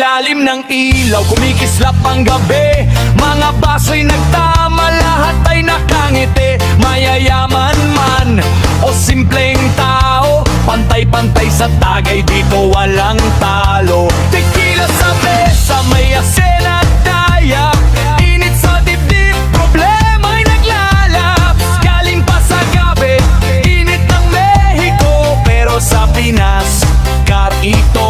ilalim ng ilaw, kumikislap ang gabi. Mga baso'y nagtama, lahat ay nakangiti. Mayayaman man o simpleng tao, pantay-pantay sa tagay, dito walang talo. Tequila sa mesa, may asin at dayak. Init sa dibdib, problema'y naglalaps. Galing pa sa gabi, init ng Mexico, pero sa Pinas, karito